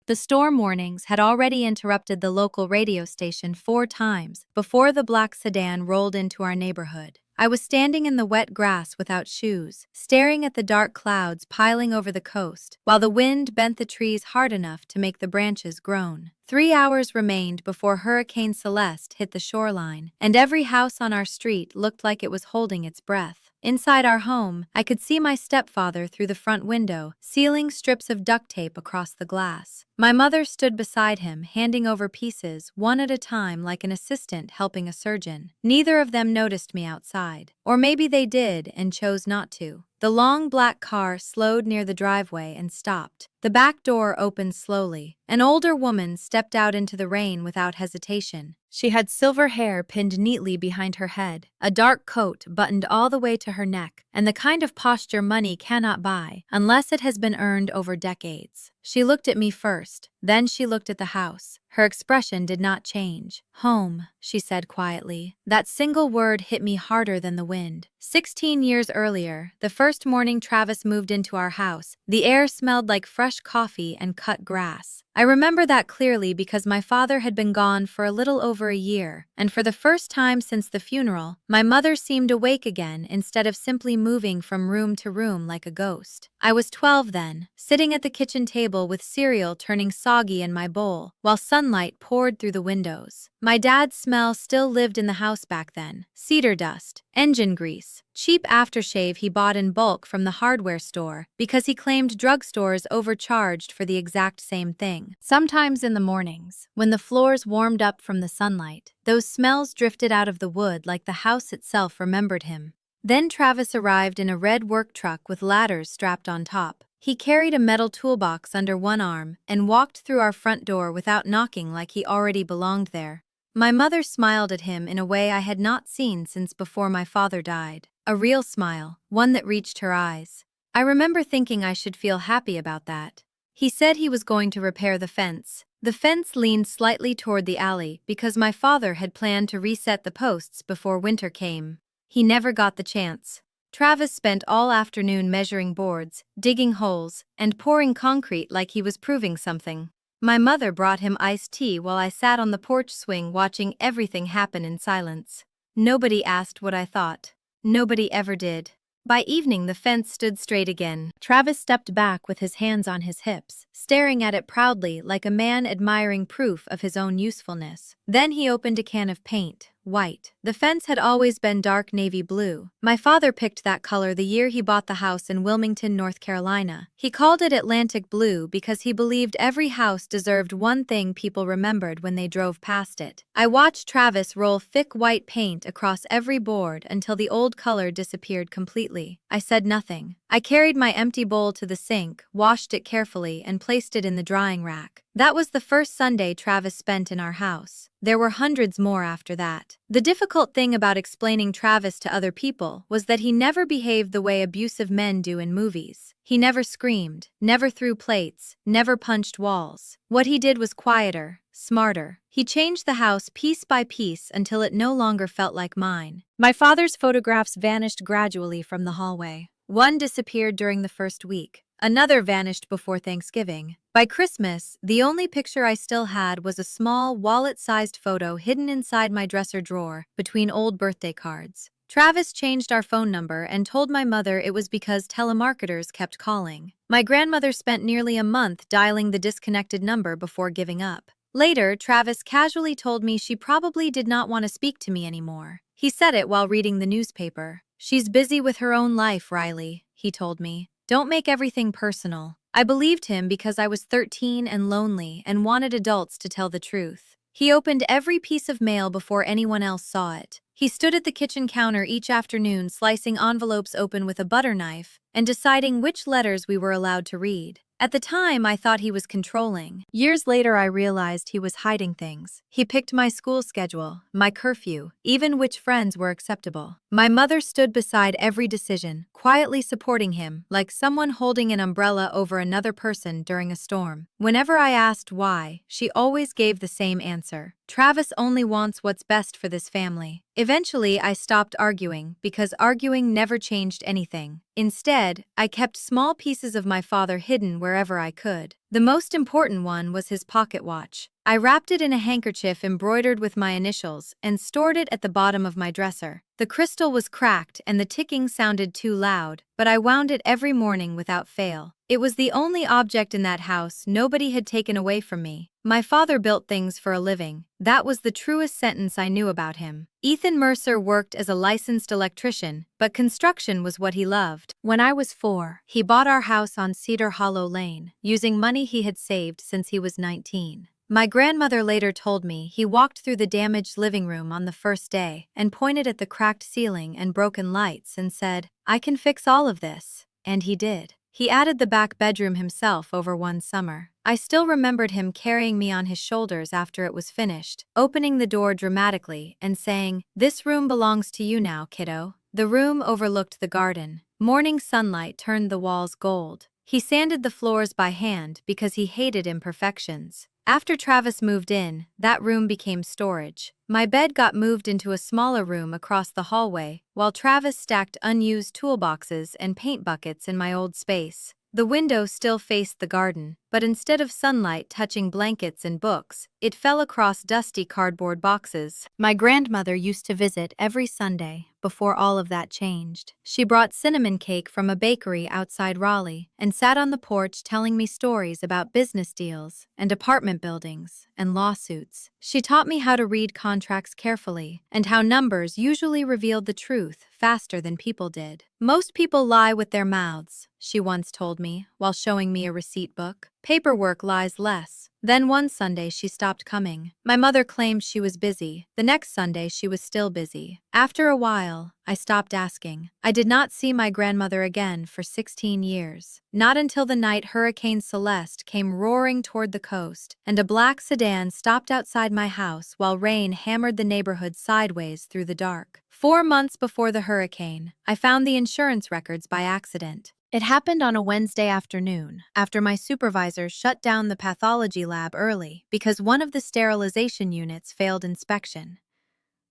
The storm warnings had already interrupted the local radio station 4 times before the black sedan rolled into our neighborhood. I was standing in the wet grass without shoes, staring at the dark clouds piling over the coast, while the wind bent the trees hard enough to make the branches groan. 3 hours remained before Hurricane Celeste hit the shoreline, and every house on our street looked like it was holding its breath. Inside our home, I could see my stepfather through the front window, sealing strips of duct tape across the glass. My mother stood beside him, handing over pieces, one at a time like an assistant helping a surgeon. Neither of them noticed me outside. Or maybe they did and chose not to. The long black car slowed near the driveway and stopped. The back door opened slowly. An older woman stepped out into the rain without hesitation. She had silver hair pinned neatly behind her head, a dark coat buttoned all the way to her neck, and the kind of posture money cannot buy unless it has been earned over decades. She looked at me first, then she looked at the house. Her expression did not change. "Home," she said quietly. That single word hit me harder than the wind. 16 years earlier, the first morning Travis moved into our house, the air smelled like fresh coffee and cut grass. I remember that clearly because my father had been gone for a little over a year, and for the first time since the funeral, my mother seemed awake again instead of simply moving from room to room like a ghost. I was 12 then, sitting at the kitchen table with cereal turning soggy in my bowl, while sunlight poured through the windows. My dad's smell still lived in the house back then: cedar dust, engine grease, cheap aftershave he bought in bulk from the hardware store because he claimed drugstores overcharged for the exact same thing. Sometimes in the mornings, when the floors warmed up from the sunlight, those smells drifted out of the wood like the house itself remembered him. Then Travis arrived in a red work truck with ladders strapped on top. He carried a metal toolbox under one arm and walked through our front door without knocking like he already belonged there. My mother smiled at him in a way I had not seen since before my father died. A real smile, one that reached her eyes. I remember thinking I should feel happy about that. He said he was going to repair the fence. The fence leaned slightly toward the alley because my father had planned to reset the posts before winter came. He never got the chance. Travis spent all afternoon measuring boards, digging holes, and pouring concrete like he was proving something. My mother brought him iced tea while I sat on the porch swing watching everything happen in silence. Nobody asked what I thought. Nobody ever did. By evening, the fence stood straight again. Travis stepped back with his hands on his hips, staring at it proudly like a man admiring proof of his own usefulness. Then he opened a can of paint. White. The fence had always been dark navy blue. My father picked that color the year he bought the house in Wilmington, North Carolina. He called it Atlantic blue because he believed every house deserved one thing people remembered when they drove past it. I watched Travis roll thick white paint across every board until the old color disappeared completely. I said nothing. I carried my empty bowl to the sink, washed it carefully, and placed it in the drying rack. That was the first Sunday Travis spent in our house. There were hundreds more after that. The difficult thing about explaining Travis to other people was that he never behaved the way abusive men do in movies. He never screamed, never threw plates, never punched walls. What he did was quieter, smarter. He changed the house piece by piece until it no longer felt like mine. My father's photographs vanished gradually from the hallway. One disappeared during the first week. Another vanished before Thanksgiving. By Christmas, the only picture I still had was a small, wallet-sized photo hidden inside my dresser drawer between old birthday cards. Travis changed our phone number and told my mother it was because telemarketers kept calling. My grandmother spent nearly a month dialing the disconnected number before giving up. Later, Travis casually told me she probably did not want to speak to me anymore. He said it while reading the newspaper. "She's busy with her own life, Riley," he told me. "Don't make everything personal." I believed him because I was 13 and lonely and wanted adults to tell the truth. He opened every piece of mail before anyone else saw it. He stood at the kitchen counter each afternoon slicing envelopes open with a butter knife and deciding which letters we were allowed to read. At the time, I thought he was controlling. Years later, I realized he was hiding things. He picked my school schedule, my curfew, even which friends were acceptable. My mother stood beside every decision, quietly supporting him, like someone holding an umbrella over another person during a storm. Whenever I asked why, she always gave the same answer. Travis only wants what's best for this family. Eventually, I stopped arguing because arguing never changed anything. Instead, I kept small pieces of my father hidden wherever I could. The most important one was his pocket watch. I wrapped it in a handkerchief embroidered with my initials and stored it at the bottom of my dresser. The crystal was cracked and the ticking sounded too loud, but I wound it every morning without fail. It was the only object in that house nobody had taken away from me. My father built things for a living. That was the truest sentence I knew about him. Ethan Mercer worked as a licensed electrician, but construction was what he loved. When I was 4, he bought our house on Cedar Hollow Lane, using money he had saved since he was 19. My grandmother later told me he walked through the damaged living room on the first day and pointed at the cracked ceiling and broken lights and said, "I can fix all of this." And he did. He added the back bedroom himself over one summer. I still remembered him carrying me on his shoulders after it was finished, opening the door dramatically and saying, "This room belongs to you now, kiddo." The room overlooked the garden. Morning sunlight turned the walls gold. He sanded the floors by hand because he hated imperfections. After Travis moved in, that room became storage. My bed got moved into a smaller room across the hallway, while Travis stacked unused toolboxes and paint buckets in my old space. The window still faced the garden, but instead of sunlight touching blankets and books, it fell across dusty cardboard boxes. My grandmother used to visit every Sunday before all of that changed. She brought cinnamon cake from a bakery outside Raleigh and sat on the porch telling me stories about business deals and apartment buildings and lawsuits. She taught me how to read contracts carefully and how numbers usually revealed the truth faster than people did. "Most people lie with their mouths," she once told me while showing me a receipt book. "Paperwork lies less." Then one Sunday she stopped coming. My mother claimed she was busy. The next Sunday she was still busy. After a while, I stopped asking. I did not see my grandmother again for 16 years. Not until the night Hurricane Celeste came roaring toward the coast, and a black sedan stopped outside my house while rain hammered the neighborhood sideways through the dark. 4 months before the hurricane, I found the insurance records by accident. It happened on a Wednesday afternoon, after my supervisor shut down the pathology lab early because one of the sterilization units failed inspection.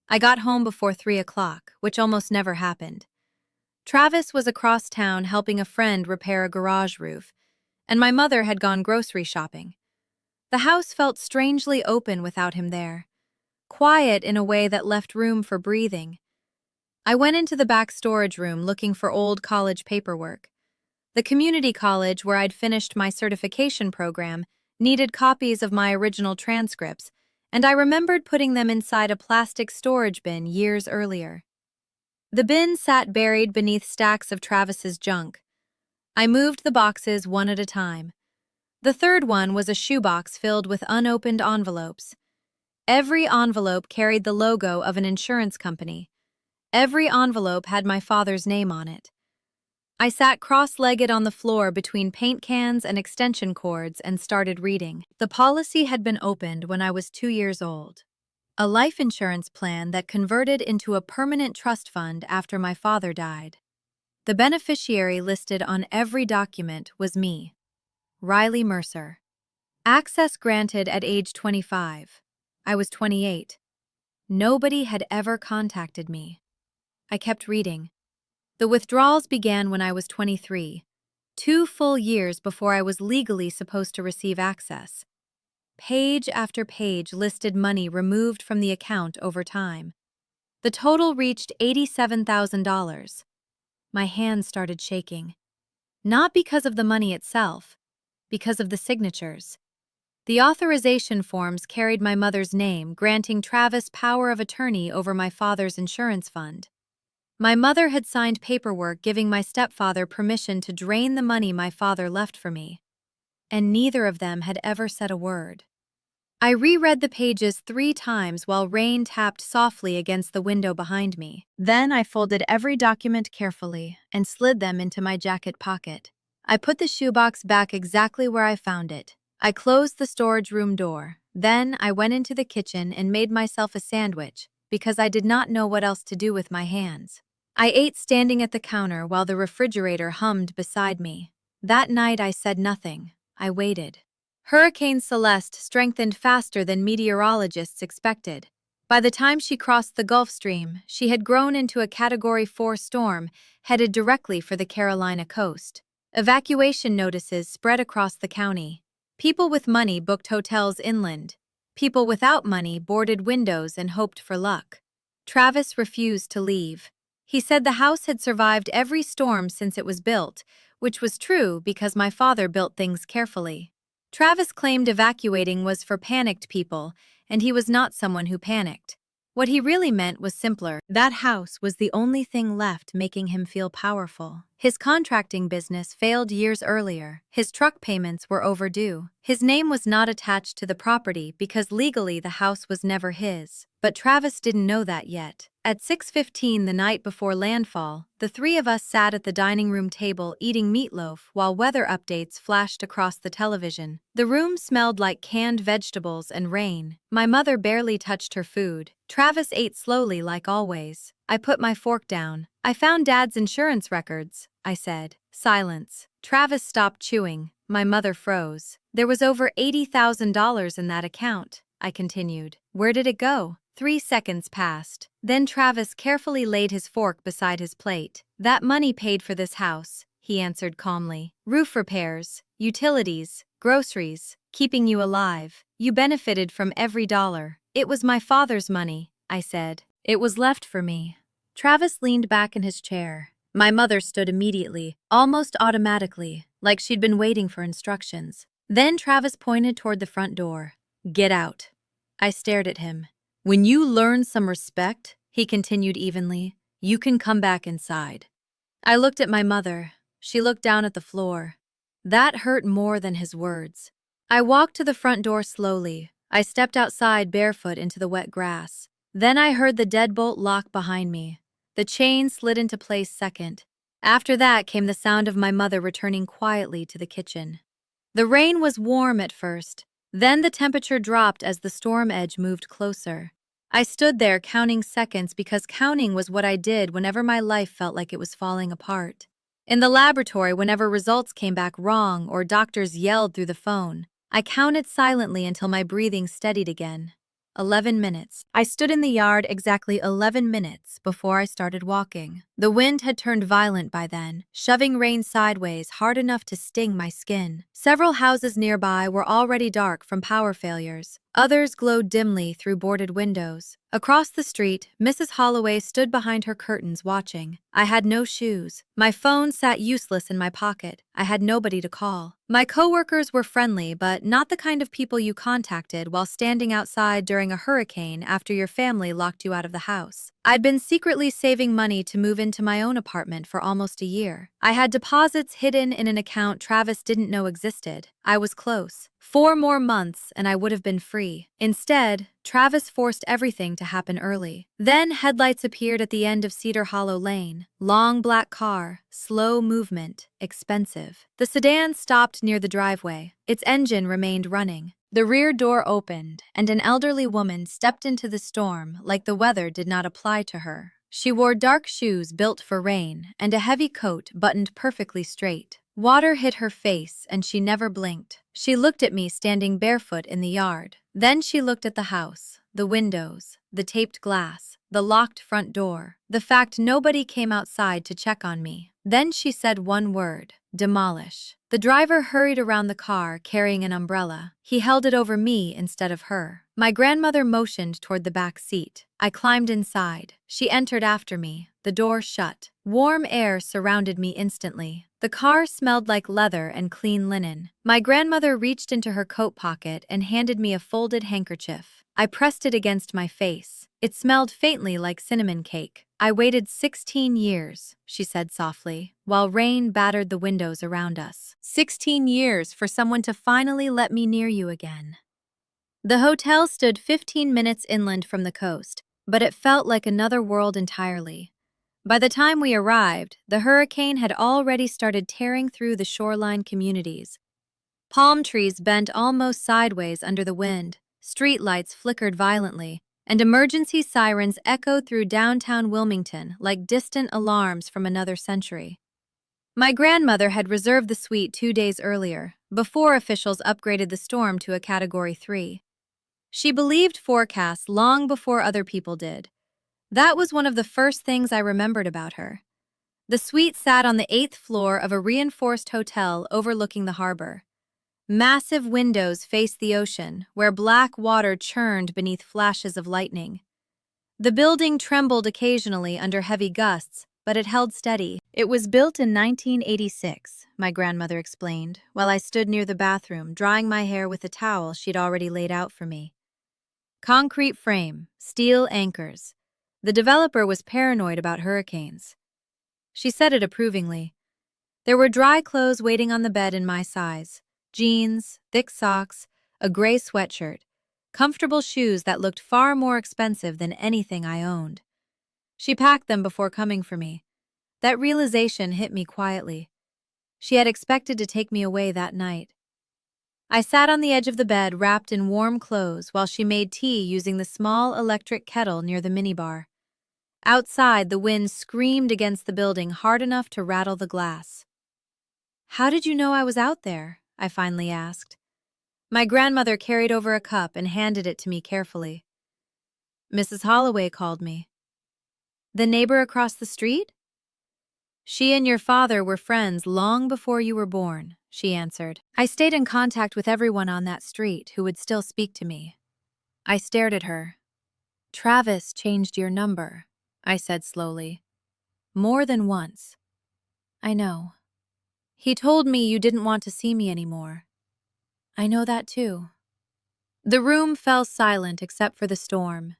I got home before 3 o'clock, which almost never happened. Travis was across town helping a friend repair a garage roof, and my mother had gone grocery shopping. The house felt strangely open without him there, quiet in a way that left room for breathing. I went into the back storage room looking for old college paperwork. The community college where I'd finished my certification program needed copies of my original transcripts, and I remembered putting them inside a plastic storage bin years earlier. The bin sat buried beneath stacks of Travis's junk. I moved the boxes one at a time. The third one was a shoebox filled with unopened envelopes. Every envelope carried the logo of an insurance company. Every envelope had my father's name on it. I sat cross-legged on the floor between paint cans and extension cords and started reading. The policy had been opened when I was 2 years old. A life insurance plan that converted into a permanent trust fund after my father died. The beneficiary listed on every document was me, Riley Mercer. Access granted at age 25. I was 28. Nobody had ever contacted me. I kept reading. The withdrawals began when I was 23, 2 full years before I was legally supposed to receive access. Page after page listed money removed from the account over time. The total reached $87,000. My hands started shaking. Not because of the money itself, because of the signatures. The authorization forms carried my mother's name, granting Travis power of attorney over my father's insurance fund. My mother had signed paperwork giving my stepfather permission to drain the money my father left for me, and neither of them had ever said a word. I reread the pages 3 times while rain tapped softly against the window behind me. Then I folded every document carefully and slid them into my jacket pocket. I put the shoebox back exactly where I found it. I closed the storage room door. Then I went into the kitchen and made myself a sandwich because I did not know what else to do with my hands. I ate standing at the counter while the refrigerator hummed beside me. That night I said nothing. I waited. Hurricane Celeste strengthened faster than meteorologists expected. By the time she crossed the Gulf Stream, she had grown into a Category 4 storm headed directly for the Carolina coast. Evacuation notices spread across the county. People with money booked hotels inland. People without money boarded windows and hoped for luck. Travis refused to leave. He said the house had survived every storm since it was built, which was true because my father built things carefully. Travis claimed evacuating was for panicked people, and he was not someone who panicked. What he really meant was simpler. That house was the only thing left making him feel powerful. His contracting business failed years earlier. His truck payments were overdue. His name was not attached to the property because legally the house was never his. But Travis didn't know that yet. At 6:15 the night before landfall, the three of us sat at the dining room table eating meatloaf while weather updates flashed across the television. The room smelled like canned vegetables and rain. My mother barely touched her food. Travis ate slowly like always. I put my fork down. "I found Dad's insurance records," I said. Silence. Travis stopped chewing. My mother froze. "There was over $80,000 in that account," I continued. "Where did it go?" 3 seconds passed. Then Travis carefully laid his fork beside his plate. "That money paid for this house," he answered calmly. "Roof repairs, utilities, groceries, keeping you alive. You benefited from every dollar." "It was my father's money," I said. "It was left for me." Travis leaned back in his chair. My mother stood immediately, almost automatically, like she'd been waiting for instructions. Then Travis pointed toward the front door. "Get out." I stared at him. "When you learn some respect," he continued evenly, "you can come back inside." I looked at my mother. She looked down at the floor. That hurt more than his words. I walked to the front door slowly. I stepped outside barefoot into the wet grass. Then I heard the deadbolt lock behind me. The chain slid into place second. After that came the sound of my mother returning quietly to the kitchen. The rain was warm at first. Then the temperature dropped as the storm edge moved closer. I stood there counting seconds because counting was what I did whenever my life felt like it was falling apart. In the laboratory, whenever results came back wrong or doctors yelled through the phone, I counted silently until my breathing steadied again. 11 minutes. I stood in the yard exactly 11 minutes before I started walking. The wind had turned violent by then, shoving rain sideways hard enough to sting my skin. Several houses nearby were already dark from power failures. Others glowed dimly through boarded windows. Across the street, Mrs. Holloway stood behind her curtains watching. I had no shoes. My phone sat useless in my pocket. I had nobody to call. My coworkers were friendly, but not the kind of people you contacted while standing outside during a hurricane after your family locked you out of the house. I'd been secretly saving money to move into my own apartment for almost a year. I had deposits hidden in an account Travis didn't know existed. I was close. 4 more months and I would have been free. Instead, Travis forced everything to happen early. Then headlights appeared at the end of Cedar Hollow Lane. Long black car, slow movement, expensive. The sedan stopped near the driveway. Its engine remained running. The rear door opened, and an elderly woman stepped into the storm like the weather did not apply to her. She wore dark shoes built for rain and a heavy coat buttoned perfectly straight. Water hit her face and she never blinked. She looked at me standing barefoot in the yard. Then she looked at the house, the windows, the taped glass, the locked front door, the fact nobody came outside to check on me. Then she said one word: demolish. The driver hurried around the car carrying an umbrella. He held it over me instead of her. My grandmother motioned toward the back seat. I climbed inside. She entered after me. The door shut. Warm air surrounded me instantly. The car smelled like leather and clean linen. My grandmother reached into her coat pocket and handed me a folded handkerchief. I pressed it against my face. It smelled faintly like cinnamon cake. "I waited 16 years, she said softly, while rain battered the windows around us. 16 years for someone to finally let me near you again." The hotel stood 15 minutes inland from the coast, but it felt like another world entirely. By the time we arrived, the hurricane had already started tearing through the shoreline communities. Palm trees bent almost sideways under the wind. Street lights flickered violently, and emergency sirens echoed through downtown Wilmington like distant alarms from another century. My grandmother had reserved the suite 2 days earlier, before officials upgraded the storm to a Category 3. She believed forecasts long before other people did. That was one of the first things I remembered about her. The suite sat on the 8th floor of a reinforced hotel overlooking the harbor. Massive windows faced the ocean, where black water churned beneath flashes of lightning. The building trembled occasionally under heavy gusts, but it held steady. It was built in 1986, my grandmother explained, while I stood near the bathroom, drying my hair with a towel she'd already laid out for me. Concrete frame, steel anchors. The developer was paranoid about hurricanes. She said it approvingly. There were dry clothes waiting on the bed in my size. Jeans, thick socks, a gray sweatshirt, comfortable shoes that looked far more expensive than anything I owned. She packed them before coming for me. That realization hit me quietly. She had expected to take me away that night. I sat on the edge of the bed wrapped in warm clothes while she made tea using the small electric kettle near the minibar. Outside, the wind screamed against the building hard enough to rattle the glass. "How did you know I was out there?" I finally asked. My grandmother carried over a cup and handed it to me carefully. "Mrs. Holloway called me." "The neighbor across the street?" "She and your father were friends long before you were born," she answered. "I stayed in contact with everyone on that street who would still speak to me." I stared at her. "Travis changed your number," I said slowly. "More than once." "I know. He told me you didn't want to see me anymore." "I know that too." The room fell silent except for the storm.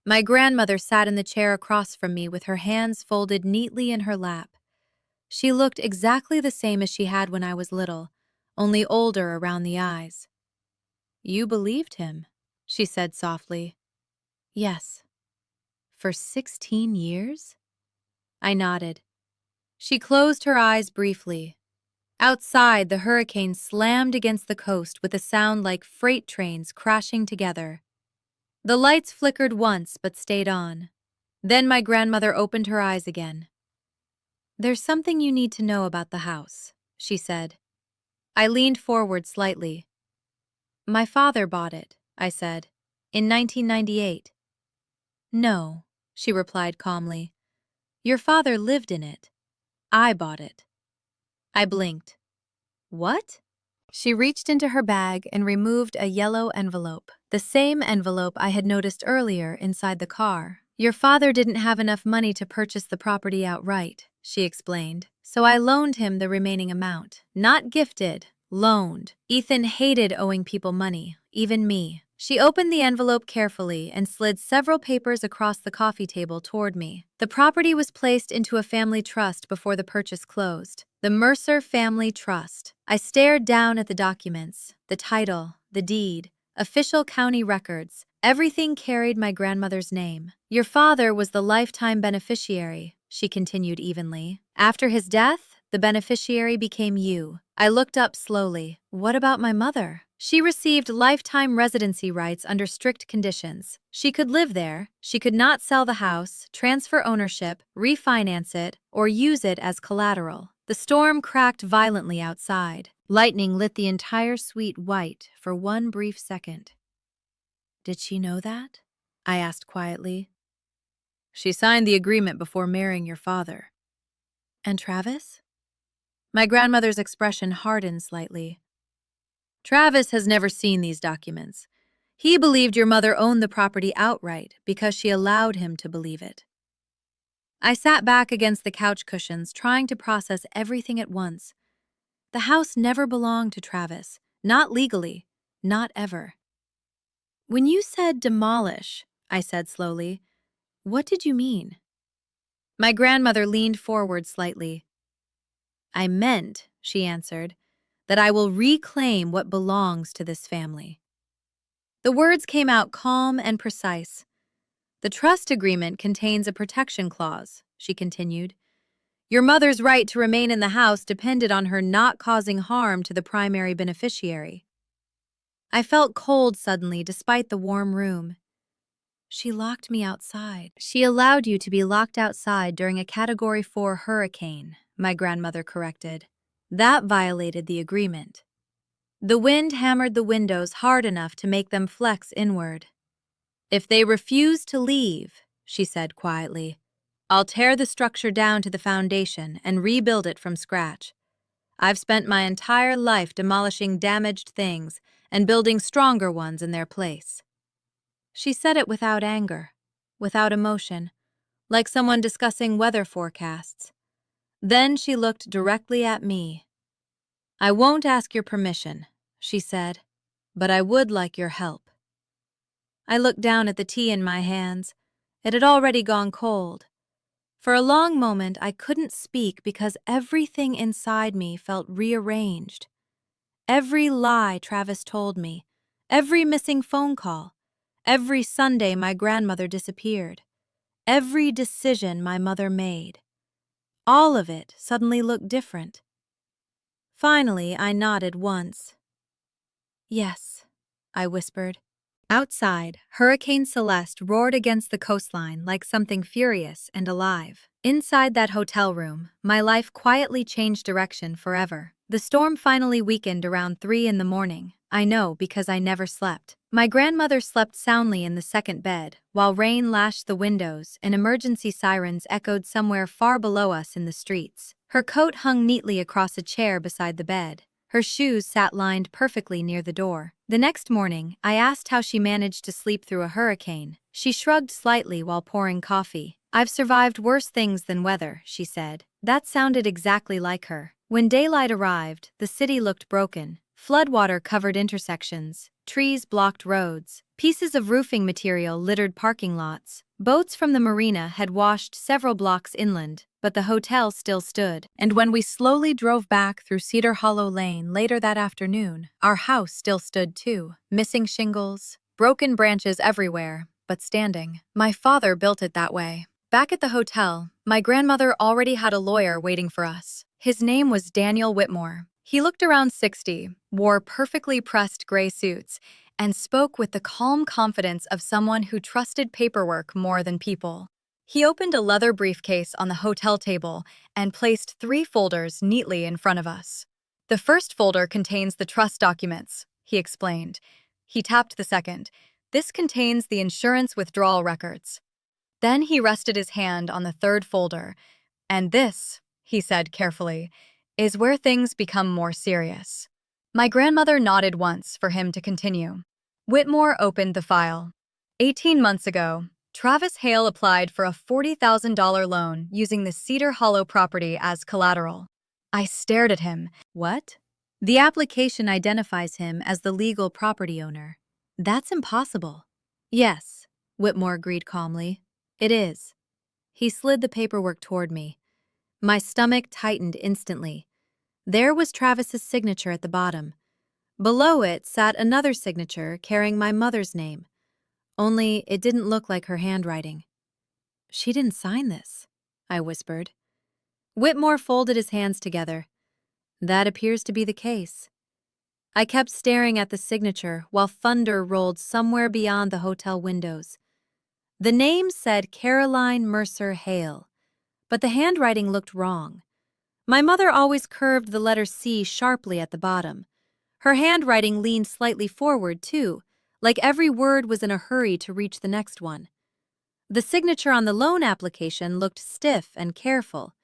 My grandmother sat in the chair across from me with her hands folded neatly in her lap. She looked exactly the same as she had when I was little, only older around the eyes. "You believed him," she said softly. "Yes." "For 16 years?" I nodded. She closed her eyes briefly. Outside, the hurricane slammed against the coast with a sound like freight trains crashing together. The lights flickered once but stayed on. Then my grandmother opened her eyes again. "There's something you need to know about the house," she said. I leaned forward slightly. "My father bought it," I said, "in 1998. "No," she replied calmly. "Your father lived in it. I bought it." I blinked. "What?" She reached into her bag and removed a yellow envelope, the same envelope I had noticed earlier inside the car. "Your father didn't have enough money to purchase the property outright," she explained, "so I loaned him the remaining amount. Not gifted, loaned. Ethan hated owing people money, even me." She opened the envelope carefully and slid several papers across the coffee table toward me. The property was placed into a family trust before the purchase closed. The Mercer Family Trust. I stared down at the documents, the title, the deed, official county records. Everything carried my grandmother's name. "Your father was the lifetime beneficiary," she continued evenly. "After his death, the beneficiary became you." I looked up slowly. "What about my mother?" "She received lifetime residency rights under strict conditions. She could live there, she could not sell the house, transfer ownership, refinance it, or use it as collateral." The storm cracked violently outside. Lightning lit the entire suite white for one brief second. "Did she know that?" I asked quietly. "She signed the agreement before marrying your father." "And Travis?" My grandmother's expression hardened slightly. "Travis has never seen these documents. He believed your mother owned the property outright because she allowed him to believe it." I sat back against the couch cushions, trying to process everything at once. The house never belonged to Travis. Not legally. Not ever. "When you said demolish," I said slowly, "what did you mean?" My grandmother leaned forward slightly. "I meant," she answered, "that I will reclaim what belongs to this family." The words came out calm and precise. "The trust agreement contains a protection clause," she continued. "Your mother's right to remain in the house depended on her not causing harm to the primary beneficiary." I felt cold suddenly despite the warm room. She locked me outside. She allowed you to be locked outside during a Category 4 hurricane, my grandmother corrected. That violated the agreement. The wind hammered the windows hard enough to make them flex inward. If they refuse to leave, she said quietly, I'll tear the structure down to the foundation and rebuild it from scratch. I've spent my entire life demolishing damaged things and building stronger ones in their place. She said it without anger, without emotion, like someone discussing weather forecasts. Then she looked directly at me. I won't ask your permission, she said, but I would like your help. I looked down at the tea in my hands. It had already gone cold. For a long moment, I couldn't speak because everything inside me felt rearranged. Every lie Travis told me, every missing phone call, every Sunday my grandmother disappeared, every decision my mother made. All of it suddenly looked different. Finally, I nodded once. Yes, I whispered. Outside, Hurricane Celeste roared against the coastline like something furious and alive. Inside that hotel room, my life quietly changed direction forever. The storm finally weakened around 3 in the morning. I know because I never slept. My grandmother slept soundly in the second bed, while rain lashed the windows and emergency sirens echoed somewhere far below us in the streets. Her coat hung neatly across a chair beside the bed. Her shoes sat lined perfectly near the door. The next morning, I asked how she managed to sleep through a hurricane. She shrugged slightly while pouring coffee. I've survived worse things than weather, she said. That sounded exactly like her. When daylight arrived, the city looked broken. Floodwater covered intersections, trees blocked roads, pieces of roofing material littered parking lots. Boats from the marina had washed several blocks inland, but the hotel still stood. And when we slowly drove back through Cedar Hollow Lane later that afternoon, our house still stood too. Missing shingles, broken branches everywhere, but standing. My father built it that way. Back at the hotel, my grandmother already had a lawyer waiting for us. His name was Daniel Whitmore. He looked around 60, wore perfectly pressed gray suits, and spoke with the calm confidence of someone who trusted paperwork more than people. He opened a leather briefcase on the hotel table and placed 3 folders neatly in front of us. The first folder contains the trust documents, he explained. He tapped the second. This contains the insurance withdrawal records. Then he rested his hand on the third folder. And this, he said carefully, is where things become more serious. My grandmother nodded once for him to continue. Whitmore opened the file. 18 months ago, Travis Hale applied for a $40,000 loan using the Cedar Hollow property as collateral. I stared at him. What? The application identifies him as the legal property owner. That's impossible. Yes, Whitmore agreed calmly. It is. He slid the paperwork toward me. My stomach tightened instantly. There was Travis's signature at the bottom. Below it sat another signature carrying my mother's name. Only it didn't look like her handwriting. She didn't sign this, I whispered. Whitmore folded his hands together. That appears to be the case. I kept staring at the signature while thunder rolled somewhere beyond the hotel windows. The name said Caroline Mercer Hale, but the handwriting looked wrong. My mother always curved the letter C sharply at the bottom. Her handwriting leaned slightly forward, too, like every word was in a hurry to reach the next one. The signature on the loan application looked stiff and careful,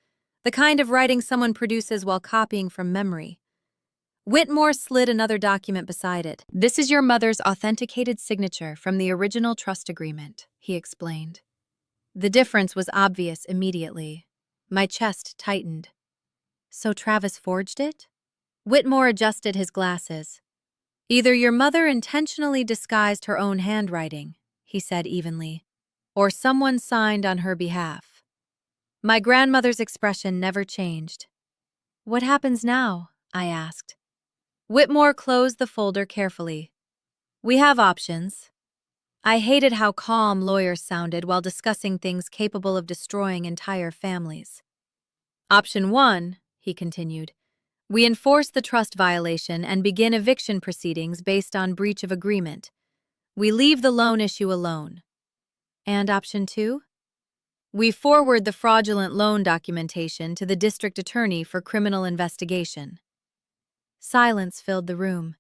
the kind of writing someone produces while copying from memory. Whitmore slid another document beside it. This is your mother's authenticated signature from the original trust agreement, he explained. The difference was obvious immediately. My chest tightened. So Travis forged it? Whitmore adjusted his glasses. Either your mother intentionally disguised her own handwriting, he said evenly, or someone signed on her behalf. My grandmother's expression never changed. What happens now? I asked. Whitmore closed the folder carefully. We have options. I hated how calm lawyers sounded while discussing things capable of destroying entire families. Option 1, he continued. We enforce the trust violation and begin eviction proceedings based on breach of agreement. We leave the loan issue alone. And option 2? We forward the fraudulent loan documentation to the district attorney for criminal investigation. Silence filled the room.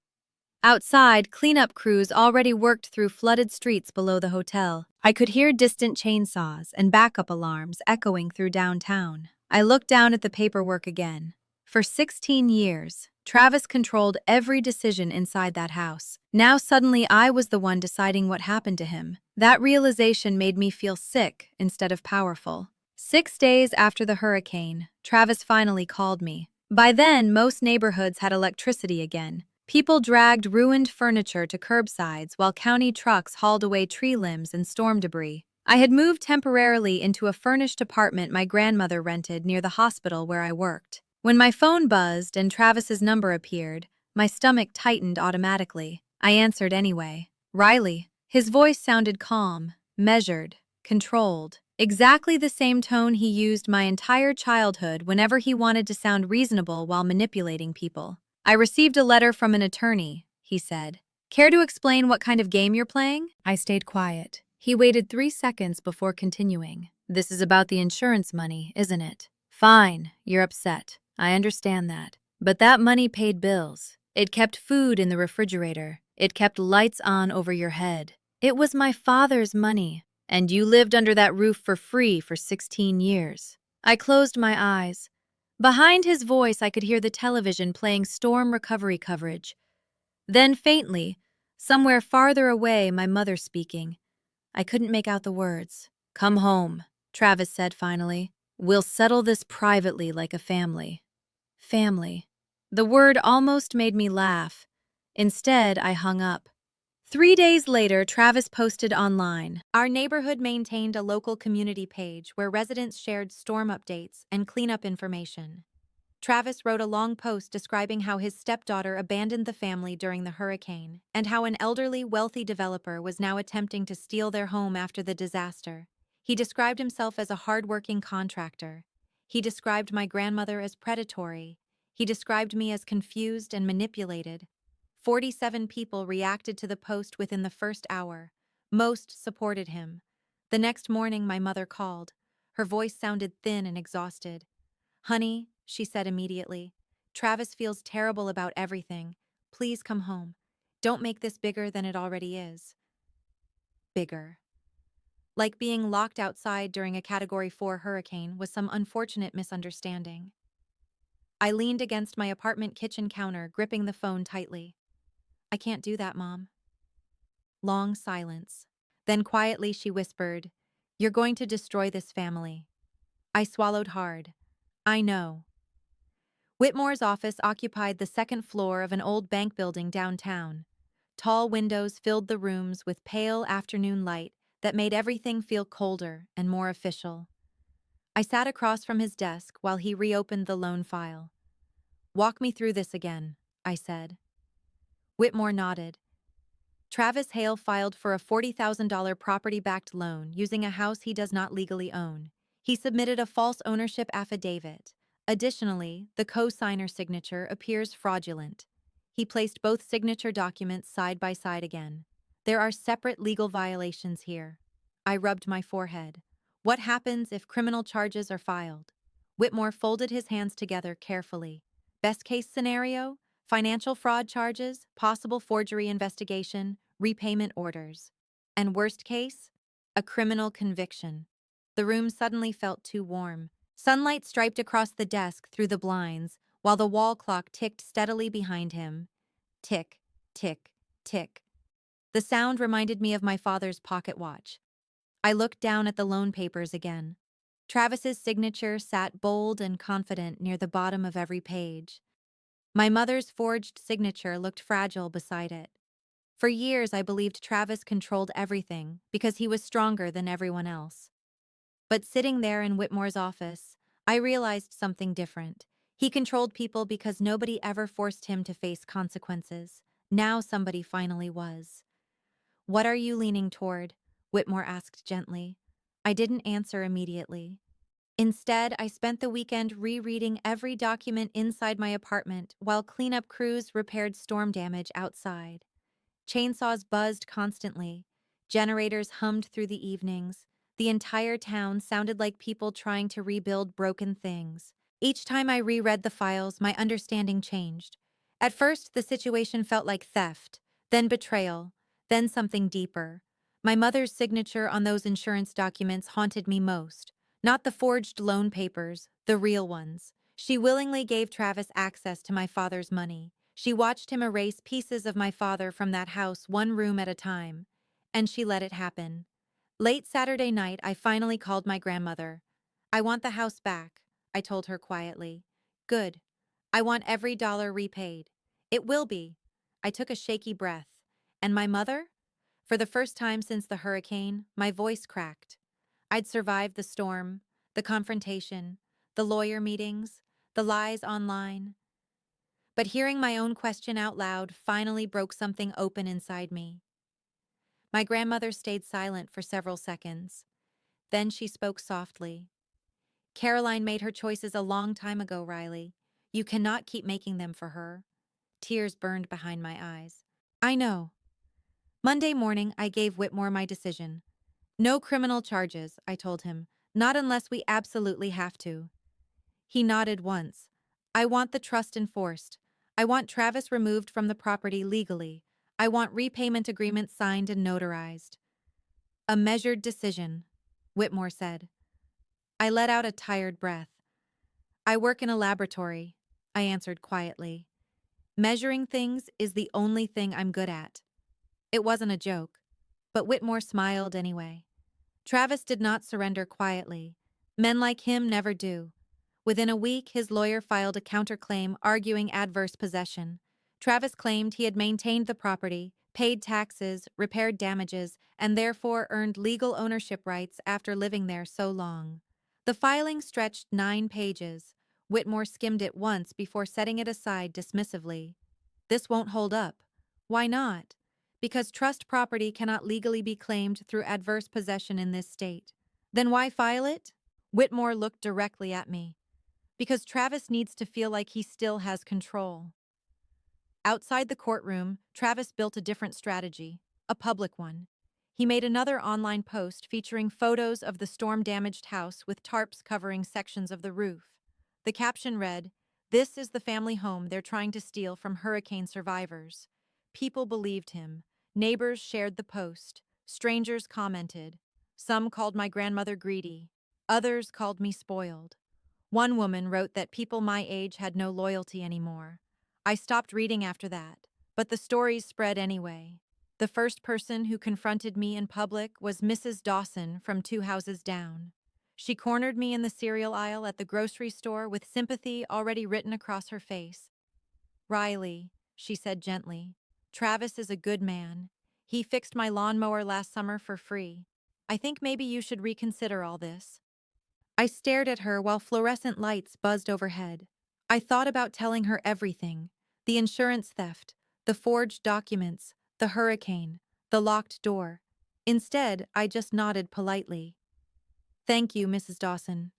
Outside, cleanup crews already worked through flooded streets below the hotel. I could hear distant chainsaws and backup alarms echoing through downtown. I looked down at the paperwork again. For 16 years, Travis controlled every decision inside that house. Now suddenly I was the one deciding what happened to him. That realization made me feel sick instead of powerful. 6 days after the hurricane, Travis finally called me. By then, most neighborhoods had electricity again. People dragged ruined furniture to curbsides while county trucks hauled away tree limbs and storm debris. I had moved temporarily into a furnished apartment my grandmother rented near the hospital where I worked. When my phone buzzed and Travis's number appeared, my stomach tightened automatically. I answered anyway. Riley. His voice sounded calm, measured, controlled. Exactly the same tone he used my entire childhood whenever he wanted to sound reasonable while manipulating people. I received a letter from an attorney, he said. Care to explain what kind of game you're playing? I stayed quiet. He waited 3 seconds before continuing. This is about the insurance money, isn't it? Fine, you're upset. I understand that. But that money paid bills. It kept food in the refrigerator. It kept lights on over your head. It was my father's money. And you lived under that roof for free for 16 years. I closed my eyes. Behind his voice, I could hear the television playing storm recovery coverage. Then faintly, somewhere farther away, my mother speaking. I couldn't make out the words. Come home, Travis said finally. We'll settle this privately like a family. Family. The word almost made me laugh. Instead, I hung up. 3 days later, Travis posted online. Our neighborhood maintained a local community page where residents shared storm updates and cleanup information. Travis wrote a long post describing how his stepdaughter abandoned the family during the hurricane and how an elderly, wealthy developer was now attempting to steal their home after the disaster. He described himself as a hardworking contractor. He described my grandmother as predatory. He described me as confused and manipulated. 47 people reacted to the post within the first hour. Most supported him. The next morning, my mother called. Her voice sounded thin and exhausted. Honey, she said immediately, Travis feels terrible about everything. Please come home. Don't make this bigger than it already is. Bigger. Like being locked outside during a Category 4 hurricane was some unfortunate misunderstanding. I leaned against my apartment kitchen counter, gripping the phone tightly. I can't do that, Mom. Long silence. Then quietly she whispered, You're going to destroy this family. I swallowed hard. I know. Whitmore's office occupied the second floor of an old bank building downtown. Tall windows filled the rooms with pale afternoon light that made everything feel colder and more official. I sat across from his desk while he reopened the loan file. Walk me through this again, I said. Whitmore nodded. Travis Hale filed for a $40,000 property-backed loan using a house he does not legally own. He submitted a false ownership affidavit. Additionally, the co-signer signature appears fraudulent. He placed both signature documents side by side again. There are separate legal violations here. I rubbed my forehead. What happens if criminal charges are filed? Whitmore folded his hands together carefully. Best case scenario? Financial fraud charges, possible forgery investigation, repayment orders. And worst case? A criminal conviction. The room suddenly felt too warm. Sunlight striped across the desk through the blinds, while the wall clock ticked steadily behind him. Tick, tick, tick. The sound reminded me of my father's pocket watch. I looked down at the loan papers again. Travis's signature sat bold and confident near the bottom of every page. My mother's forged signature looked fragile beside it. For years, I believed Travis controlled everything because he was stronger than everyone else. But sitting there in Whitmore's office, I realized something different. He controlled people because nobody ever forced him to face consequences. Now somebody finally was. What are you leaning toward? Whitmore asked gently. I didn't answer immediately. Instead, I spent the weekend rereading every document inside my apartment while cleanup crews repaired storm damage outside. Chainsaws buzzed constantly. Generators hummed through the evenings. The entire town sounded like people trying to rebuild broken things. Each time I reread the files, my understanding changed. At first, the situation felt like theft, then betrayal, then something deeper. My mother's signature on those insurance documents haunted me most. Not the forged loan papers, the real ones. She willingly gave Travis access to my father's money. She watched him erase pieces of my father from that house one room at a time. And she let it happen. Late Saturday night, I finally called my grandmother. "I want the house back," I told her quietly. "Good. I want every dollar repaid." "It will be." I took a shaky breath. "And my mother?" For the first time since the hurricane, my voice cracked. I'd survived the storm, the confrontation, the lawyer meetings, the lies online. But hearing my own question out loud finally broke something open inside me. My grandmother stayed silent for several seconds. Then she spoke softly. "Caroline made her choices a long time ago, Riley. You cannot keep making them for her." Tears burned behind my eyes. "I know." Monday morning, I gave Whitmore my decision. "No criminal charges," I told him. "Not unless we absolutely have to." He nodded once. "I want the trust enforced. I want Travis removed from the property legally. I want repayment agreements signed and notarized." "A measured decision," Whitmore said. I let out a tired breath. "I work in a laboratory," I answered quietly. "Measuring things is the only thing I'm good at." It wasn't a joke, but Whitmore smiled anyway. Travis did not surrender quietly. Men like him never do. Within a week, his lawyer filed a counterclaim arguing adverse possession. Travis claimed he had maintained the property, paid taxes, repaired damages, and therefore earned legal ownership rights after living there so long. The filing stretched 9 pages. Whitmore skimmed it once before setting it aside dismissively. "This won't hold up." "Why not?" "Because trust property cannot legally be claimed through adverse possession in this state." "Then why file it?" Whitmore looked directly at me. "Because Travis needs to feel like he still has control." Outside the courtroom, Travis built a different strategy, a public one. He made another online post featuring photos of the storm-damaged house with tarps covering sections of the roof. The caption read, "This is the family home they're trying to steal from hurricane survivors." People believed him. Neighbors shared the post. Strangers commented. Some called my grandmother greedy. Others called me spoiled. One woman wrote that people my age had no loyalty anymore. I stopped reading after that, but the stories spread anyway. The first person who confronted me in public was Mrs. Dawson from 2 houses down. She cornered me in the cereal aisle at the grocery store with sympathy already written across her face. "Riley," she said gently, "Travis is a good man. He fixed my lawnmower last summer for free. I think maybe you should reconsider all this." I stared at her while fluorescent lights buzzed overhead. I thought about telling her everything: the insurance theft, the forged documents, the hurricane, the locked door. Instead, I just nodded politely. "Thank you, Mrs. Dawson."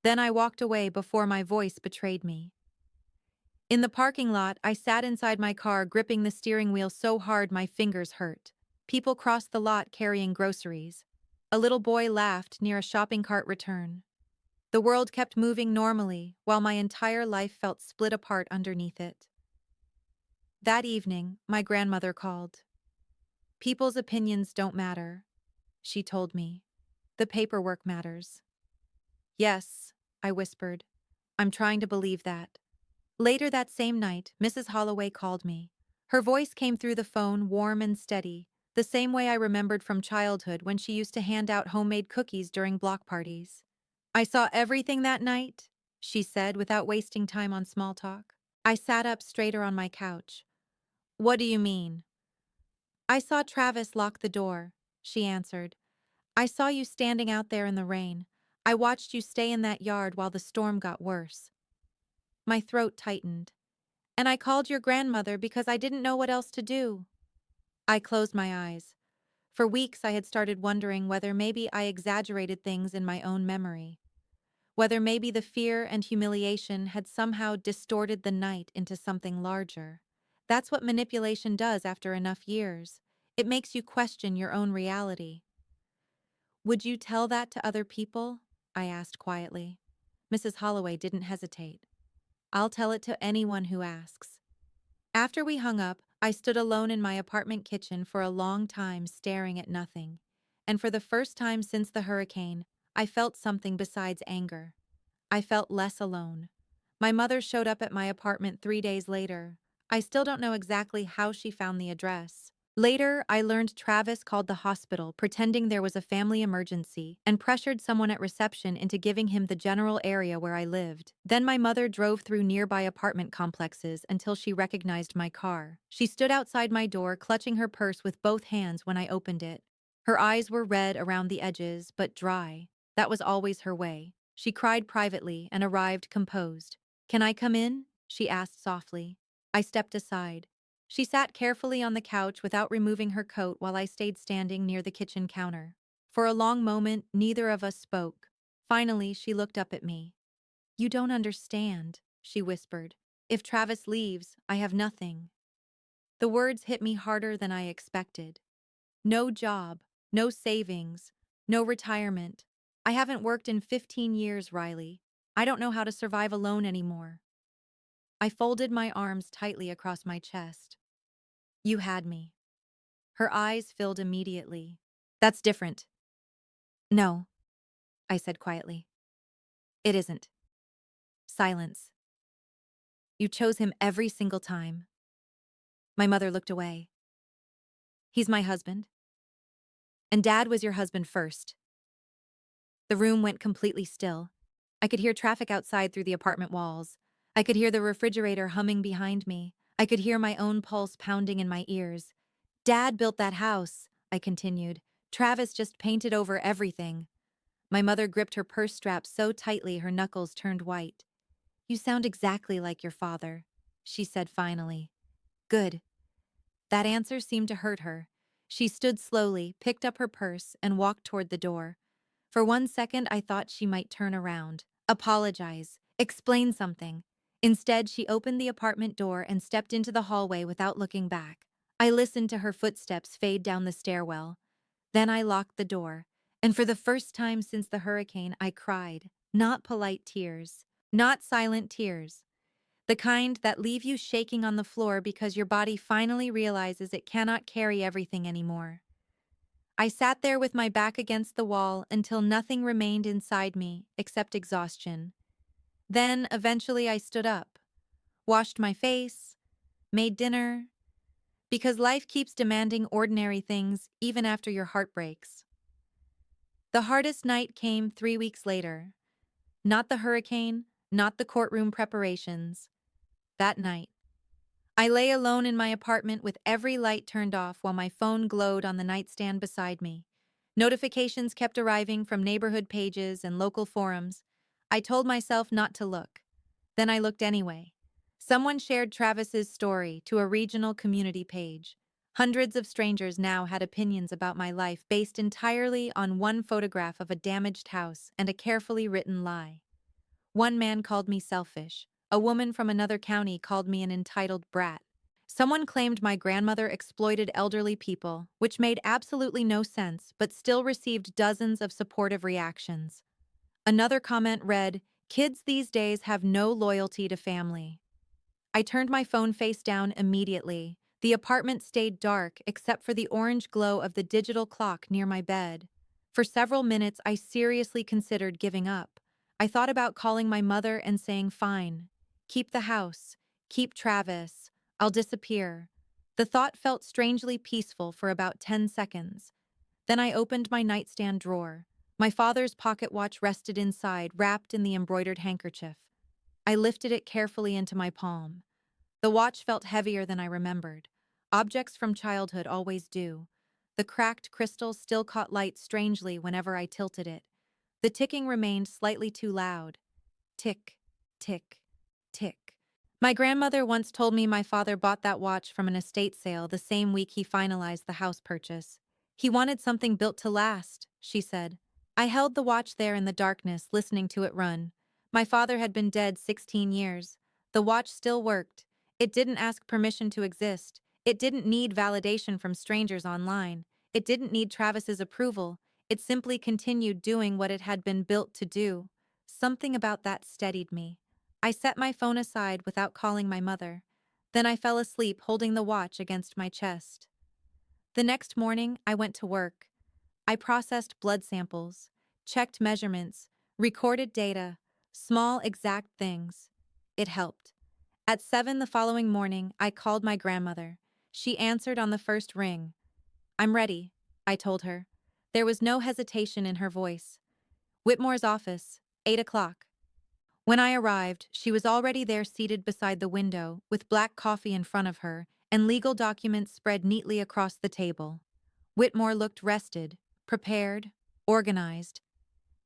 Then I walked away before my voice betrayed me. In the parking lot, I sat inside my car gripping the steering wheel so hard my fingers hurt. People crossed the lot carrying groceries. A little boy laughed near a shopping cart return. The world kept moving normally, while my entire life felt split apart underneath it. That evening, my grandmother called. "People's opinions don't matter," she told me. "The paperwork matters." "Yes," I whispered. "I'm trying to believe that." Later that same night, Mrs. Holloway called me. Her voice came through the phone warm and steady, the same way I remembered from childhood when she used to hand out homemade cookies during block parties. "I saw everything that night," she said without wasting time on small talk. I sat up straighter on my couch. "What do you mean?" "I saw Travis lock the door," she answered. "I saw you standing out there in the rain. I watched you stay in that yard while the storm got worse." My throat tightened. "And I called your grandmother because I didn't know what else to do." I closed my eyes. For weeks I had started wondering whether maybe I exaggerated things in my own memory. Whether maybe the fear and humiliation had somehow distorted the night into something larger. That's what manipulation does after enough years. It makes you question your own reality. Would you tell that to other people? I asked quietly. Mrs. Holloway didn't hesitate. I'll tell it to anyone who asks. After we hung up, I stood alone in my apartment kitchen for a long time staring at nothing. And for the first time since the hurricane, I felt something besides anger. I felt less alone. My mother showed up at my apartment 3 days later. I still don't know exactly how she found the address. Later, I learned Travis called the hospital pretending there was a family emergency and pressured someone at reception into giving him the general area where I lived. Then my mother drove through nearby apartment complexes until she recognized my car. She stood outside my door, clutching her purse with both hands when I opened it. Her eyes were red around the edges, but dry. That was always her way. She cried privately and arrived composed. "Can I come in?" she asked softly. I stepped aside. She sat carefully on the couch without removing her coat while I stayed standing near the kitchen counter. For a long moment, neither of us spoke. Finally, she looked up at me. "You don't understand," she whispered. "If Travis leaves, I have nothing." The words hit me harder than I expected. No job, no savings, no retirement. I haven't worked in 15 years, Riley. I don't know how to survive alone anymore. I folded my arms tightly across my chest. "You had me." Her eyes filled immediately. "That's different." "No," I said quietly. "It isn't." Silence. "You chose him every single time." My mother looked away. "He's my husband. And Dad was your husband first." The room went completely still. I could hear traffic outside through the apartment walls. I could hear the refrigerator humming behind me. I could hear my own pulse pounding in my ears. "Dad built that house," I continued. "Travis just painted over everything." My mother gripped her purse strap so tightly her knuckles turned white. "You sound exactly like your father," she said finally. "Good." That answer seemed to hurt her. She stood slowly, picked up her purse, and walked toward the door. For 1 second, I thought she might turn around, apologize, explain something. Instead, she opened the apartment door and stepped into the hallway without looking back. I listened to her footsteps fade down the stairwell. Then I locked the door, and for the first time since the hurricane, I cried. Not polite tears, not silent tears. The kind that leave you shaking on the floor because your body finally realizes it cannot carry everything anymore. I sat there with my back against the wall until nothing remained inside me except exhaustion. Then, eventually, I stood up, washed my face, made dinner, because life keeps demanding ordinary things even after your heart breaks. The hardest night came 3 weeks later. Not the hurricane, not the courtroom preparations. That night, I lay alone in my apartment with every light turned off while my phone glowed on the nightstand beside me. Notifications kept arriving from neighborhood pages and local forums. I told myself not to look. Then I looked anyway. Someone shared Travis's story to a regional community page. Hundreds of strangers now had opinions about my life based entirely on one photograph of a damaged house and a carefully written lie. One man called me selfish. A woman from another county called me an entitled brat. Someone claimed my grandmother exploited elderly people, which made absolutely no sense but still received dozens of supportive reactions. Another comment read, "Kids these days have no loyalty to family." I turned my phone face down immediately. The apartment stayed dark except for the orange glow of the digital clock near my bed. For several minutes, I seriously considered giving up. I thought about calling my mother and saying, "Fine. Keep the house. Keep Travis. I'll disappear." The thought felt strangely peaceful for about 10 seconds. Then I opened my nightstand drawer. My father's pocket watch rested inside, wrapped in the embroidered handkerchief. I lifted it carefully into my palm. The watch felt heavier than I remembered. Objects from childhood always do. The cracked crystal still caught light strangely whenever I tilted it. The ticking remained slightly too loud. Tick, tick, tick. My grandmother once told me my father bought that watch from an estate sale the same week he finalized the house purchase. He wanted something built to last, she said. I held the watch there in the darkness, listening to it run. My father had been dead 16 years. The watch still worked. It didn't ask permission to exist. It didn't need validation from strangers online. It didn't need Travis's approval. It simply continued doing what it had been built to do. Something about that steadied me. I set my phone aside without calling my mother. Then I fell asleep holding the watch against my chest. The next morning, I went to work. I processed blood samples, checked measurements, recorded data, small exact things. It helped. At 7 the following morning, I called my grandmother. She answered on the first ring. "I'm ready," I told her. There was no hesitation in her voice. "Whitmore's office, 8 o'clock." When I arrived, she was already there seated beside the window, with black coffee in front of her, and legal documents spread neatly across the table. Whitmore looked rested, prepared, organized.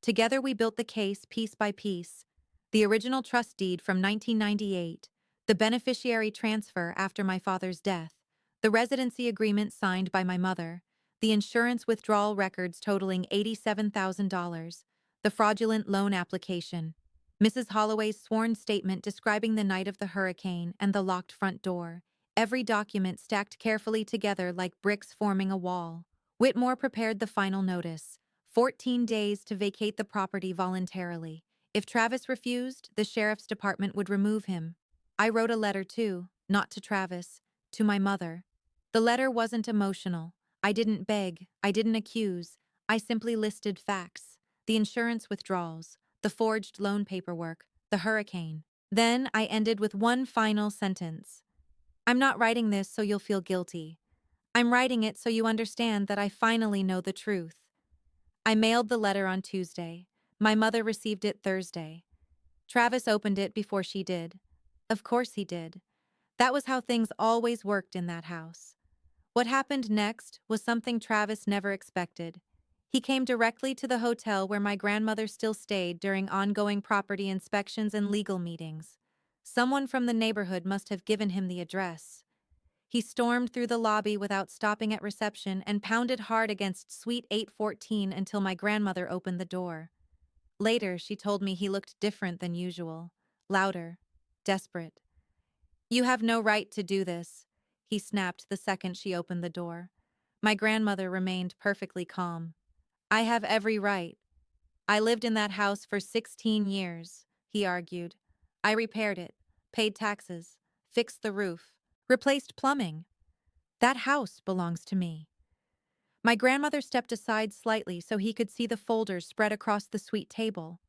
Together we built the case piece by piece. The original trust deed from 1998, the beneficiary transfer after my father's death, the residency agreement signed by my mother, the insurance withdrawal records totaling $87,000, the fraudulent loan application, Mrs. Holloway's sworn statement describing the night of the hurricane and the locked front door, every document stacked carefully together like bricks forming a wall. Whitmore prepared the final notice. 14 days to vacate the property voluntarily. If Travis refused, the sheriff's department would remove him. I wrote a letter too, not to Travis, to my mother. The letter wasn't emotional. I didn't beg, I didn't accuse. I simply listed facts. The insurance withdrawals, the forged loan paperwork, the hurricane. Then I ended with one final sentence. "I'm not writing this so you'll feel guilty. I'm writing it so you understand that I finally know the truth." I mailed the letter on Tuesday. My mother received it Thursday. Travis opened it before she did. Of course he did. That was how things always worked in that house. What happened next was something Travis never expected. He came directly to the hotel where my grandmother still stayed during ongoing property inspections and legal meetings. Someone from the neighborhood must have given him the address. He stormed through the lobby without stopping at reception and pounded hard against Suite 814 until my grandmother opened the door. Later, she told me he looked different than usual, louder, desperate. "You have no right to do this," he snapped the second she opened the door. My grandmother remained perfectly calm. "I have every right. I lived in that house for 16 years, he argued. "I repaired it, paid taxes, fixed the roof, replaced plumbing. That house belongs to me." My grandmother stepped aside slightly so he could see the folders spread across the suite table.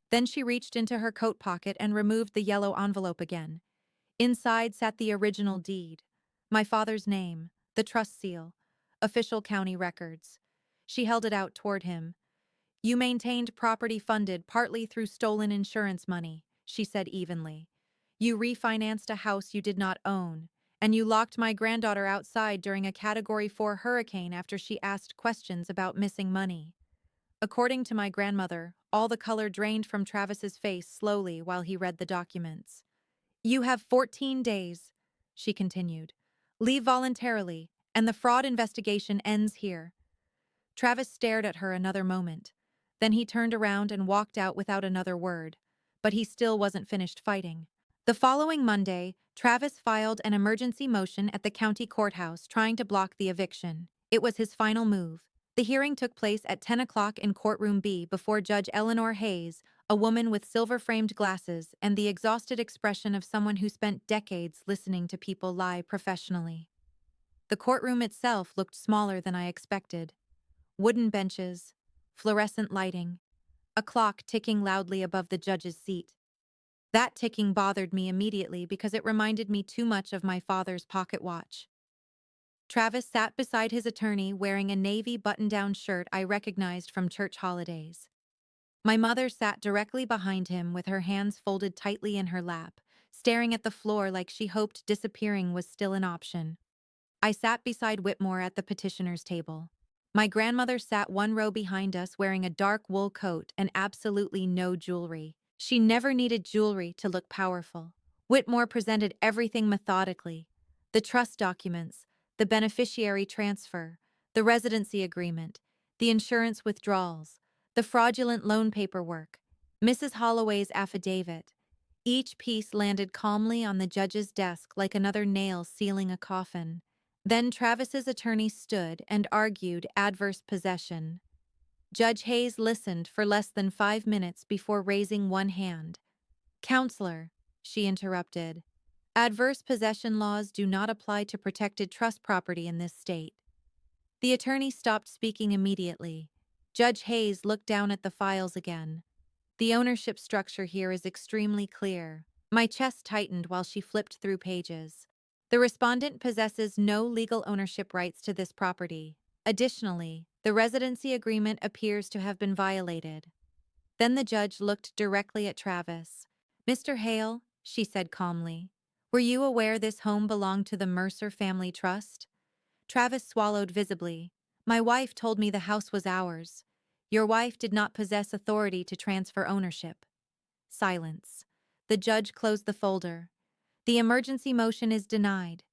Then she reached into her coat pocket and removed the yellow envelope again. Inside sat the original deed, my father's name, the trust seal, official county records. She held it out toward him. "You maintained property funded partly through stolen insurance money," she said evenly. "You refinanced a house you did not own, and you locked my granddaughter outside during a Category 4 hurricane after she asked questions about missing money." According to my grandmother, all the color drained from Travis's face slowly while he read the documents. "You have 14 days," she continued. "Leave voluntarily, and the fraud investigation ends here." Travis stared at her another moment. Then he turned around and walked out without another word. But he still wasn't finished fighting. The following Monday, Travis filed an emergency motion at the county courthouse trying to block the eviction. It was his final move. The hearing took place at 10 o'clock in Courtroom B before Judge Eleanor Hayes, a woman with silver-framed glasses and the exhausted expression of someone who spent decades listening to people lie professionally. The courtroom itself looked smaller than I expected. Wooden benches, fluorescent lighting, a clock ticking loudly above the judge's seat. That ticking bothered me immediately because it reminded me too much of my father's pocket watch. Travis sat beside his attorney wearing a navy button-down shirt I recognized from church holidays. My mother sat directly behind him with her hands folded tightly in her lap, staring at the floor like she hoped disappearing was still an option. I sat beside Whitmore at the petitioner's table. My grandmother sat one row behind us wearing a dark wool coat and absolutely no jewelry. She never needed jewelry to look powerful. Whitmore presented everything methodically. The trust documents, the beneficiary transfer, the residency agreement, the insurance withdrawals, the fraudulent loan paperwork, Mrs. Holloway's affidavit. Each piece landed calmly on the judge's desk like another nail sealing a coffin. Then Travis's attorney stood and argued adverse possession. Judge Hayes listened for less than 5 minutes before raising one hand. "Counselor," she interrupted, "adverse possession laws do not apply to protected trust property in this state." The attorney stopped speaking immediately. Judge Hayes looked down at the files again. "The ownership structure here is extremely clear." My chest tightened while she flipped through pages. "The respondent possesses no legal ownership rights to this property. Additionally, the residency agreement appears to have been violated." Then the judge looked directly at Travis. "Mr. Hale," she said calmly, "were you aware this home belonged to the Mercer Family Trust?" Travis swallowed visibly. "My wife told me the house was ours. Your wife did not possess authority to transfer ownership." Silence. The judge closed the folder. "The emergency motion is denied."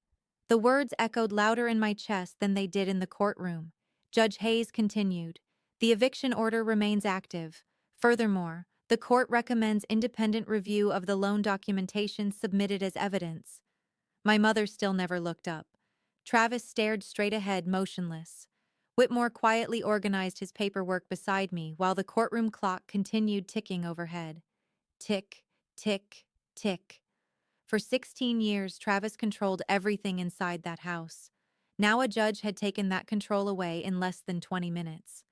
The words echoed louder in my chest than they did in the courtroom. Judge Hayes continued, "The eviction order remains active. Furthermore, the court recommends independent review of the loan documentation submitted as evidence." My mother still never looked up. Travis stared straight ahead, motionless. Whitmore quietly organized his paperwork beside me while the courtroom clock continued ticking overhead. Tick, tick, tick. For 16 years, Travis controlled everything inside that house. Now a judge had taken that control away in less than 20 minutes.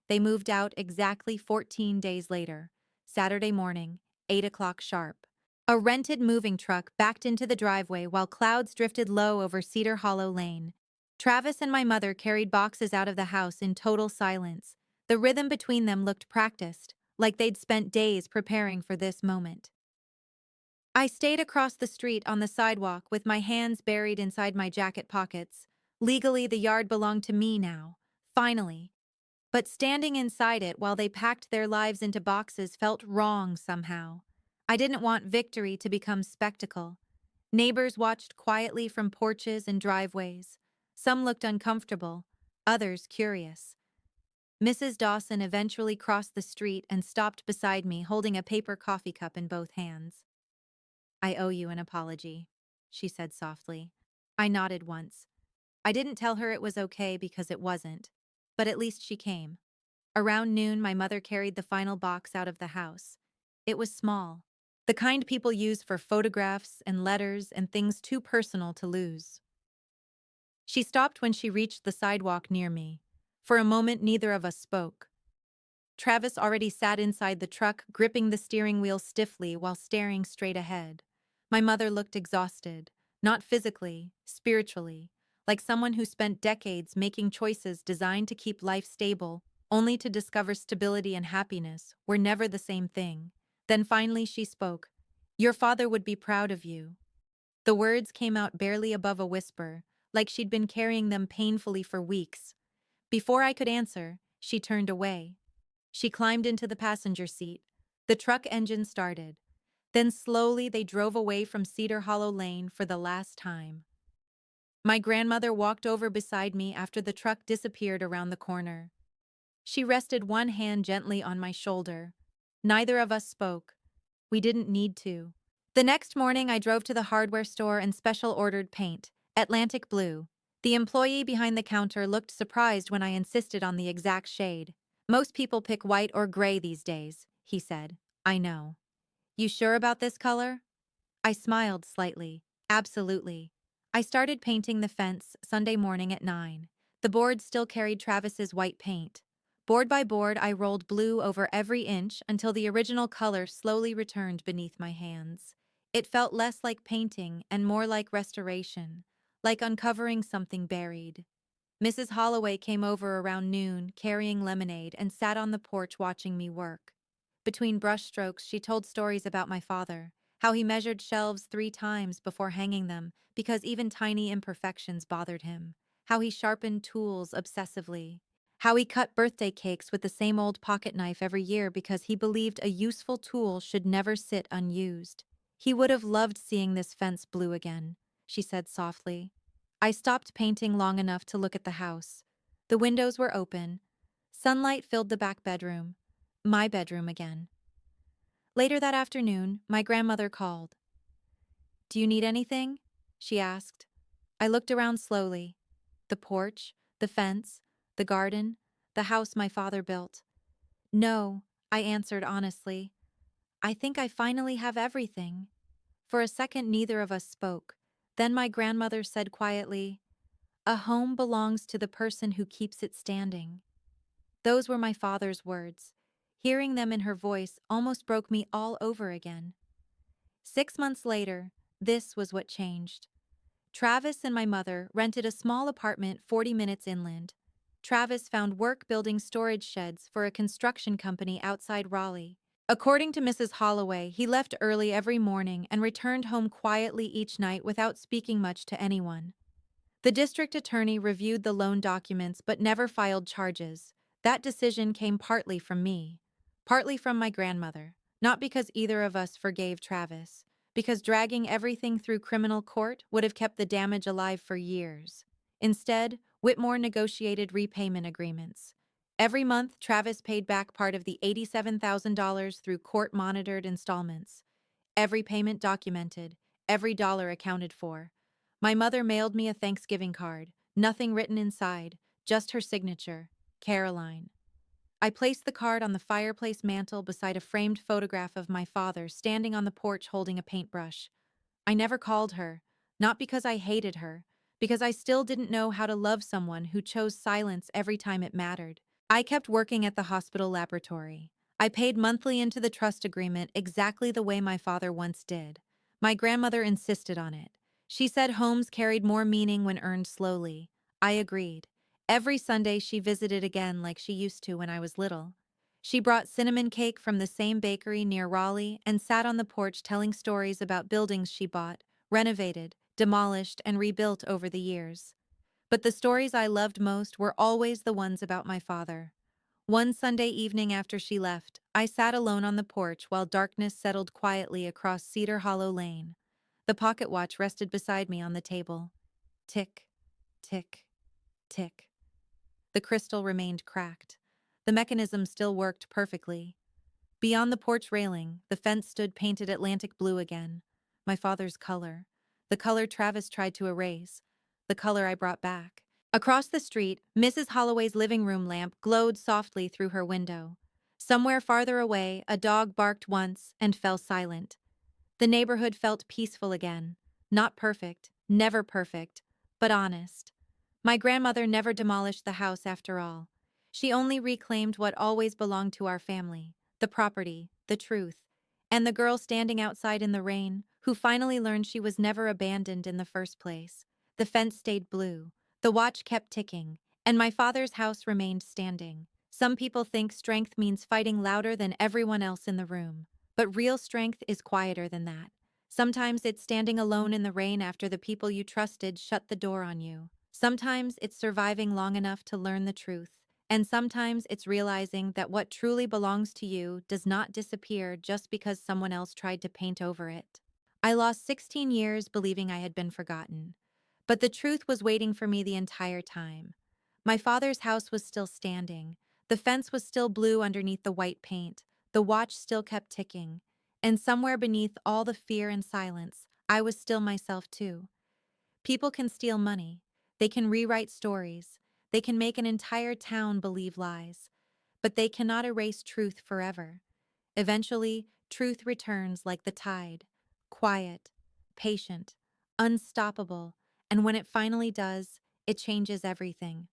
They moved out exactly 14 days later, Saturday morning, 8 o'clock sharp. A rented moving truck backed into the driveway while clouds drifted low over Cedar Hollow Lane. Travis and my mother carried boxes out of the house in total silence. The rhythm between them looked practiced, like they'd spent days preparing for this moment. I stayed across the street on the sidewalk with my hands buried inside my jacket pockets. Legally, the yard belonged to me now. Finally. But standing inside it while they packed their lives into boxes felt wrong somehow. I didn't want victory to become spectacle. Neighbors watched quietly from porches and driveways. Some looked uncomfortable, others curious. Mrs. Dawson eventually crossed the street and stopped beside me, holding a paper coffee cup in both hands. "I owe you an apology," she said softly. I nodded once. I didn't tell her it was okay because it wasn't, but at least she came. Around noon, my mother carried the final box out of the house. It was small, the kind people use for photographs and letters and things too personal to lose. She stopped when she reached the sidewalk near me. For a moment, neither of us spoke. Travis already sat inside the truck, gripping the steering wheel stiffly while staring straight ahead. My mother looked exhausted, not physically, spiritually, like someone who spent decades making choices designed to keep life stable, only to discover stability and happiness were never the same thing. Then finally she spoke. "Your father would be proud of you." The words came out barely above a whisper, like she'd been carrying them painfully for weeks. Before I could answer, she turned away. She climbed into the passenger seat. The truck engine started. Then slowly they drove away from Cedar Hollow Lane for the last time. My grandmother walked over beside me after the truck disappeared around the corner. She rested one hand gently on my shoulder. Neither of us spoke. We didn't need to. The next morning, I drove to the hardware store and special ordered paint, Atlantic blue. The employee behind the counter looked surprised when I insisted on the exact shade. "Most people pick white or gray these days," he said. "I know." "You sure about this color?" I smiled slightly. "Absolutely." I started painting the fence Sunday morning at 9. The board still carried Travis's white paint. Board by board, I rolled blue over every inch until the original color slowly returned beneath my hands. It felt less like painting and more like restoration, like uncovering something buried. Mrs. Holloway came over around noon, carrying lemonade, and sat on the porch watching me work. Between brushstrokes, she told stories about my father, how he measured shelves 3 times before hanging them because even tiny imperfections bothered him, how he sharpened tools obsessively, how he cut birthday cakes with the same old pocket knife every year because he believed a useful tool should never sit unused. "He would have loved seeing this fence blue again," she said softly. I stopped painting long enough to look at the house. The windows were open. Sunlight filled the back bedroom. My bedroom again. Later that afternoon, my grandmother called. "Do you need anything?" she asked. I looked around slowly. The porch, the fence, the garden, the house my father built. No, I answered honestly. I think I finally have everything. For a second, neither of us spoke. Then my grandmother said quietly, "A home belongs to the person who keeps it standing." Those were my father's words. Hearing them in her voice almost broke me all over again. 6 months later, this was what changed. Travis and my mother rented a small apartment 40 minutes inland. Travis found work building storage sheds for a construction company outside Raleigh. According to Mrs. Holloway, he left early every morning and returned home quietly each night without speaking much to anyone. The district attorney reviewed the loan documents but never filed charges. That decision came partly from me, partly from my grandmother, not because either of us forgave Travis, because dragging everything through criminal court would have kept the damage alive for years. Instead, Whitmore negotiated repayment agreements. Every month, Travis paid back part of the $87,000 through court-monitored installments. Every payment documented, every dollar accounted for. My mother mailed me a Thanksgiving card, nothing written inside, just her signature, Caroline. I placed the card on the fireplace mantel beside a framed photograph of my father standing on the porch holding a paintbrush. I never called her, not because I hated her, because I still didn't know how to love someone who chose silence every time it mattered. I kept working at the hospital laboratory. I paid monthly into the trust agreement exactly the way my father once did. My grandmother insisted on it. She said homes carried more meaning when earned slowly. I agreed. Every Sunday she visited again like she used to when I was little. She brought cinnamon cake from the same bakery near Raleigh and sat on the porch telling stories about buildings she bought, renovated, demolished, and rebuilt over the years. But the stories I loved most were always the ones about my father. One Sunday evening after she left, I sat alone on the porch while darkness settled quietly across Cedar Hollow Lane. The pocket watch rested beside me on the table. Tick, tick, tick. The crystal remained cracked. The mechanism still worked perfectly. Beyond the porch railing, the fence stood painted Atlantic blue again. My father's color. The color Travis tried to erase. The color I brought back. Across the street, Mrs. Holloway's living room lamp glowed softly through her window. Somewhere farther away, a dog barked once and fell silent. The neighborhood felt peaceful again. Not perfect, never perfect, but honest. My grandmother never demolished the house after all. She only reclaimed what always belonged to our family, the property, the truth, and the girl standing outside in the rain, who finally learned she was never abandoned in the first place. The fence stayed blue, the watch kept ticking, and my father's house remained standing. Some people think strength means fighting louder than everyone else in the room, but real strength is quieter than that. Sometimes it's standing alone in the rain after the people you trusted shut the door on you. Sometimes it's surviving long enough to learn the truth. And sometimes it's realizing that what truly belongs to you does not disappear just because someone else tried to paint over it. I lost 16 years believing I had been forgotten. But the truth was waiting for me the entire time. My father's house was still standing. The fence was still blue underneath the white paint. The watch still kept ticking. And somewhere beneath all the fear and silence, I was still myself too. People can steal money. They can rewrite stories. They can make an entire town believe lies. But they cannot erase truth forever. Eventually, truth returns like the tide. Quiet, patient, unstoppable, and when it finally does, it changes everything.